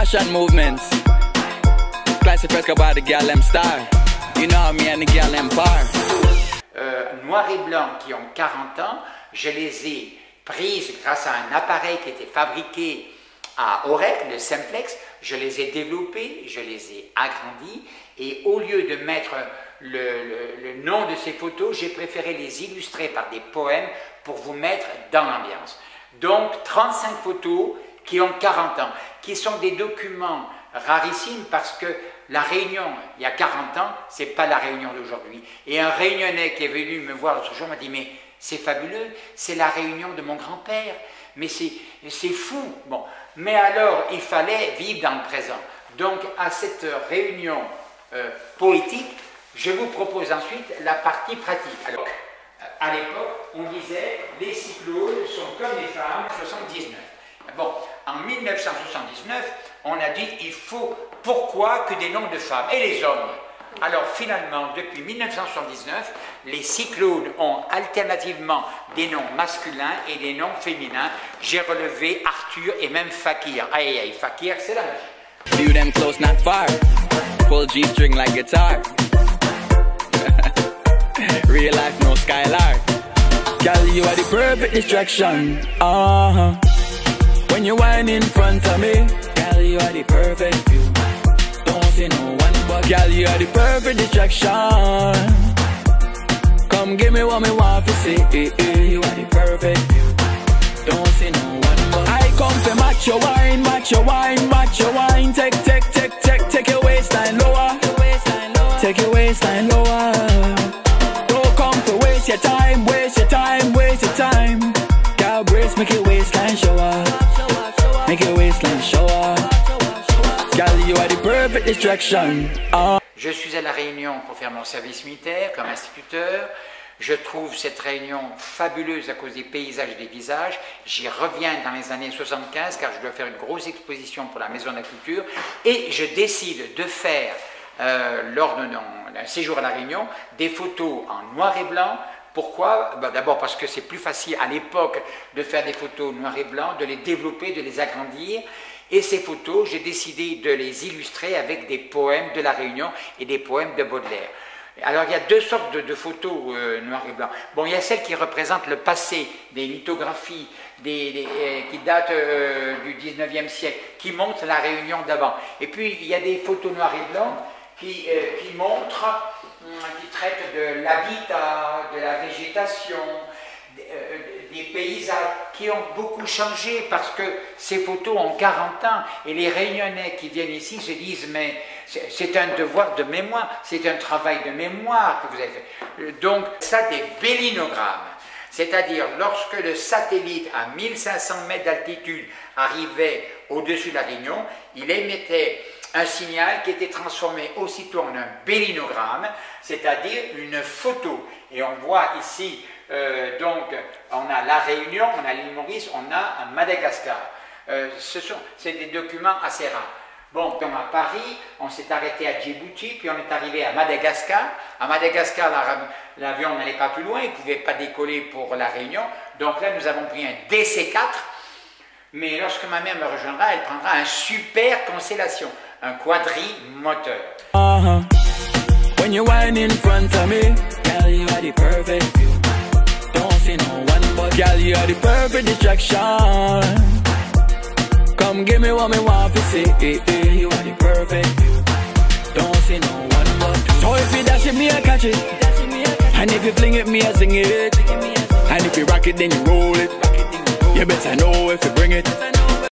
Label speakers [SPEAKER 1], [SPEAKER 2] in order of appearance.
[SPEAKER 1] fashion movements. Classic fresco by the gal them star. You know me and the gal them bar.
[SPEAKER 2] Noir et blanc qui ont 40 ans, je les ai prises grâce à un appareil qui était fabriqué à Aurec, le Simplex. Je les ai développés, je les ai agrandis et au lieu de mettre le nom de ces photos, j'ai préféré les illustrer par des poèmes pour vous mettre dans l'ambiance. Donc 35 photos qui ont 40 ans, qui sont des documents rarissimes parce que la Réunion, il y a 40 ans, c'est pas la Réunion d'aujourd'hui. Et un Réunionnais qui est venu me voir l'autre jour m'a dit « Mais c'est fabuleux, c'est la Réunion de mon grand-père, mais c'est fou !» Bon, mais alors, il fallait vivre dans le présent. Donc, à cette réunion poétique, je vous propose ensuite la partie pratique. Alors, à l'époque, on disait « Les cyclones sont comme les femmes, 79 ». Bon, en 1979, on a dit il faut pourquoi que des noms de femmes et les hommes. Alors finalement, depuis 1979, les cyclones ont alternativement des noms masculins et des noms féminins. J'ai relevé Arthur et même Fakir. Aïe aïe, Fakir, c'est la magie.
[SPEAKER 1] View them close, not far. Pull G-string like guitar. Real life, no skylark. Girl, you are the perfect distraction. When you whine in front of me, girl, you are the perfect view. Don't see no one but girl, you are the perfect distraction. Come give me what me want to see. You are the perfect view. Don't see no one but I come to match your wine, match your wine, match your wine. Take your waistline lower. Take your waistline lower. Don't come to waste your time, waste your time, waste your time. Girl, brace, make your waistline show up. Make your waistline show up. Girl, you are the perfect distraction.
[SPEAKER 2] Je suis à La Réunion pour faire mon service militaire comme instituteur. Je trouve cette Réunion fabuleuse à cause des paysages et des visages. J'y reviens dans les années 75 car je dois faire une grosse exposition pour la Maison de la Culture. Et je décide de faire, lors d'un séjour à La Réunion, des photos en noir et blanc. Pourquoi? D'abord parce que c'est plus facile à l'époque de faire des photos noir et blanc, de les développer, de les agrandir. Et ces photos, j'ai décidé de les illustrer avec des poèmes de La Réunion et des poèmes de Baudelaire. Alors il y a deux sortes de photos noir et blanc. Bon, il y a celles qui représentent le passé, des lithographies qui datent du 19e siècle, qui montrent La Réunion d'avant. Et puis il y a des photos noir et blanc qui montrent, qui traitent de l'habitat, de la végétation, des paysages qui ont beaucoup changé parce que ces photos ont 40 ans et les Réunionnais qui viennent ici se disent mais c'est un devoir de mémoire, c'est un travail de mémoire que vous avez fait. Donc ça des bélinogrammes, c'est-à-dire lorsque le satellite à 1500 mètres d'altitude arrivait au-dessus de la Réunion, il émettait un signal qui était transformé aussitôt en un bélinogramme, c'est-à-dire une photo. Et on voit ici, donc, on a la Réunion, on a l'île Maurice, on a Madagascar. C'est des documents assez rares. Bon, donc à Paris, on s'est arrêté à Djibouti, puis on est arrivé à Madagascar. À Madagascar, l'avion n'allait pas plus loin, il ne pouvait pas décoller pour la Réunion. Donc là, nous avons pris un DC-4. Mais lorsque ma mère me rejoindra, elle prendra un super Constellation, un quadrimoteur.
[SPEAKER 1] When you whine in front of me, girl, you are the perfect view. Don't see no one but girl, you are the perfect distraction. Come give me what me want to see. You are the perfect view. Don't see no one but you. So if you dash it, me I catch it. And if you fling it, me I sing it. And if you rock it, then you roll it. You better know if you bring it.